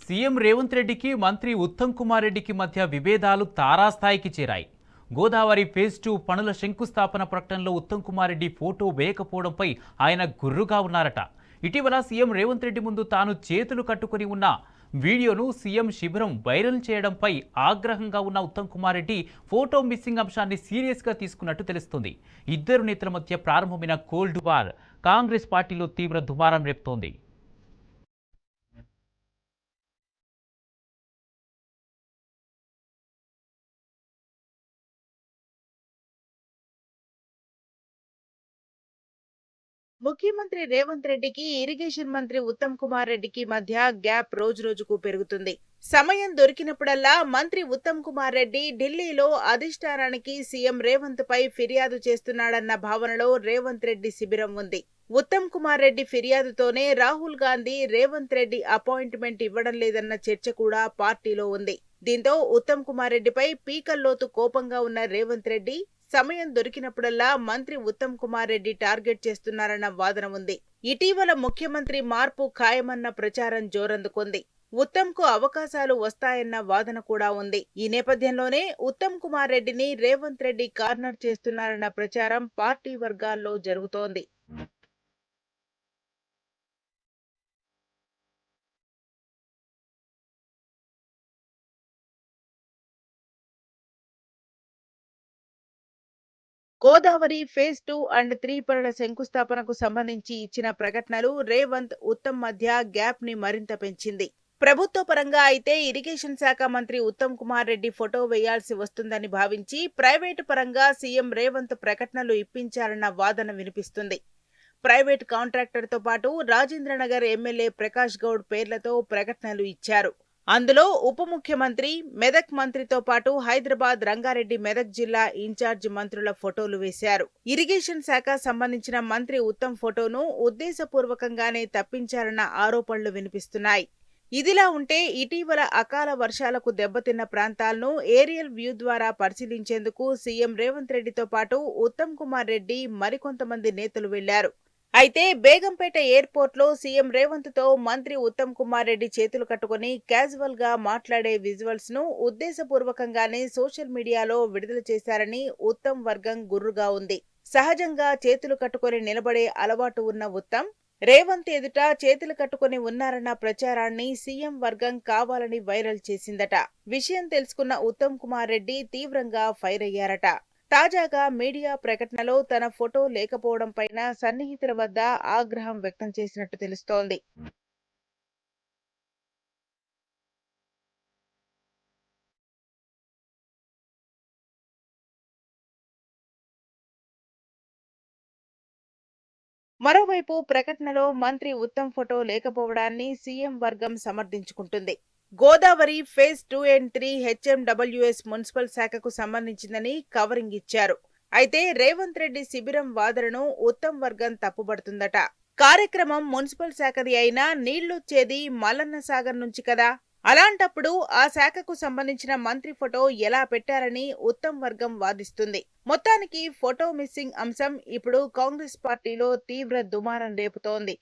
CM Revanth రెడ్డికి మంత్రి ఉత్తమ్ కుమార్ రెడ్డికి మధ్య విభేదాలు తారాస్థాయికి చేరాయి. గోదావరి ఫేజ్ 2 పనుల శంకుస్థాపన ప్రకటనలో ఉత్తమ్ కుమార్ రెడ్డి ఫోటో వేయకపోవడంపై ఆయన గుర్రుగా ఉన్నారట. ఇటీవల సీఎం రేవంత్ రెడ్డి ముందు తాను చేతులు కట్టుకుని ఉన్న వీడియోను సీఎం శిబిరం వైరల్ చేయడంపై ఆగ్రహంగా ఉన్న ఉత్తమ్ కుమార్ రెడ్డి ఫోటో మిస్సింగ్ అంశాన్ని సీరియస్గా తీసుకున్నట్టు తెలుస్తుంది. ఇద్దరు నేతల మధ్య ప్రారంభమైన కోల్డ్ వార్ కాంగ్రెస్ పార్టీలో తీవ్ర దుమారం రేపుతోంది. ముఖ్యమంత్రి రేవంత్ రెడ్డికి ఇరిగేషన్ మంత్రి ఉత్తమ్ కుమార్ రెడ్డికి మధ్య గ్యాప్ రోజురోజుకు పెరుగుతుంది. సమయం దొరికినప్పుడల్లా మంత్రి ఉత్తమ్ కుమార్ రెడ్డి ఢిల్లీలో అధిష్టానానికి సీఎం రేవంత్ పై ఫిర్యాదు చేస్తున్నాడన్న భావనలో రేవంత్ రెడ్డి శిబిరం ఉంది. ఉత్తమ్ కుమార్ రెడ్డి ఫిర్యాదుతోనే రాహుల్ గాంధీ రేవంత్ రెడ్డి అపాయింట్మెంట్ ఇవ్వడం లేదన్న చర్చ కూడా పార్టీలో ఉంది. దీంతో ఉత్తమ్ కుమార్ రెడ్డిపై పీకల్లోతు కోపంగా ఉన్న రేవంత్ రెడ్డి సమయం దొరికినప్పుడల్లా మంత్రి ఉత్తమ్ కుమార్ రెడ్డి టార్గెట్ చేస్తున్నారన్న వాదన ఉంది. ఇటీవల ముఖ్యమంత్రి మార్పు ఖాయమన్న ప్రచారం జోరందుకుంది. ఉత్తమ్ కు అవకాశాలు వస్తాయన్న వాదన కూడా ఉంది. ఈ నేపథ్యంలోనే ఉత్తమ్ కుమార్ రెడ్డిని రేవంత్ రెడ్డి కార్నర్ చేస్తున్నారన్న ప్రచారం పార్టీ వర్గాల్లో జరుగుతోంది. గోదావరి ఫేజ్ 2 అండ్ 3 పనుల శంకుస్థాపనకు సంబంధించి ఇచ్చిన ప్రకటనలు రేవంత్ ఉత్తమ్ మధ్య గ్యాప్ ని మరింత పెంచింది. ప్రభుత్వ పరంగా అయితే ఇరిగేషన్ శాఖ మంత్రి ఉత్తమ్ కుమార్ రెడ్డి ఫోటో వేయాల్సి వస్తుందని భావించి ప్రైవేటు పరంగా సీఎం రేవంత్ ప్రకటనలు ఇప్పించారన్న వాదన వినిపిస్తుంది. ప్రైవేట్ కాంట్రాక్టర్తో పాటు రాజేంద్రనగర్ ఎమ్మెల్యే ప్రకాష్ గౌడ్ పేర్లతో ప్రకటనలు ఇచ్చారు. అందులో ఉప ముఖ్యమంత్రి, మెదక్ మంత్రితో పాటు హైదరాబాద్, రంగారెడ్డి, మెదక్ జిల్లా ఇన్ఛార్జ్ మంత్రుల ఫోటోలు వేశారు. ఇరిగేషన్ శాఖ సంబంధించిన మంత్రి ఉత్తమ్ ఫోటోను ఉద్దేశపూర్వకంగానే తప్పించారన్న ఆరోపణలు వినిపిస్తున్నాయి. ఇదిలా ఉంటే ఇటీవల అకాల వర్షాలకు దెబ్బతిన్న ప్రాంతాలను ఏరియల్ వ్యూ ద్వారా పరిశీలించేందుకు సీఎం రేవంత్ రెడ్డితో పాటు ఉత్తమ్ కుమార్ రెడ్డి మరికొంతమంది నేతలు వెళ్లారు. అయితే బేగంపేట ఎయిర్పోర్ట్ లో సీఎం రేవంత్ తో మంత్రి ఉత్తమ్ కుమార్ రెడ్డి చేతులు కట్టుకుని క్యాజువల్ గా మాట్లాడే విజువల్స్ ను ఉద్దేశపూర్వకంగానే సోషల్ మీడియాలో విడుదల చేశారని ఉత్తమ్ వర్గం గుర్రుగా ఉంది. సహజంగా చేతులు కట్టుకుని నిలబడే అలవాటు ఉన్న ఉత్తమ్ రేవంత్ ఎదుట చేతులు కట్టుకుని ఉన్నారన్న ప్రచారాన్ని సీఎం వర్గం కావాలని వైరల్ చేసిందట. విషయం తెలుసుకున్న ఉత్తమ్ కుమార్ రెడ్డి తీవ్రంగా ఫైర్ అయ్యారట. తాజాగా మీడియా ప్రకటనలో తన ఫోటో లేకపోవడంపైన సన్నిహితుల వద్ద ఆగ్రహం వ్యక్తం చేసినట్టు తెలుస్తోంది. మరోవైపు ప్రకటనలో మంత్రి ఉత్తమ్ ఫోటో లేకపోవడాన్ని సీఎం వర్గం సమర్థించుకుంటుంది. Godavari phase 2 and 3 HMWS municipal శాఖకు సంబంధించిందని కవరింగ్ ఇచ్చారు. అయితే రేవంత్ రెడ్డి శిబిరం వాదనను ఉత్తమ్ వర్గం తప్పుబడుతుందట. కార్యక్రమం మున్సిపల్ శాఖది అయినా నీళ్లొచ్చేది మల్లన్న సాగర్ నుంచి కదా, అలాంటప్పుడు ఆ శాఖకు సంబంధించిన మంత్రి ఫోటో ఎలా పెట్టారని ఉత్తమ్ వర్గం వాదిస్తుంది. మొత్తానికి ఫోటో మిస్సింగ్ అంశం ఇప్పుడు కాంగ్రెస్ పార్టీలో తీవ్ర దుమారం రేపుతోంది.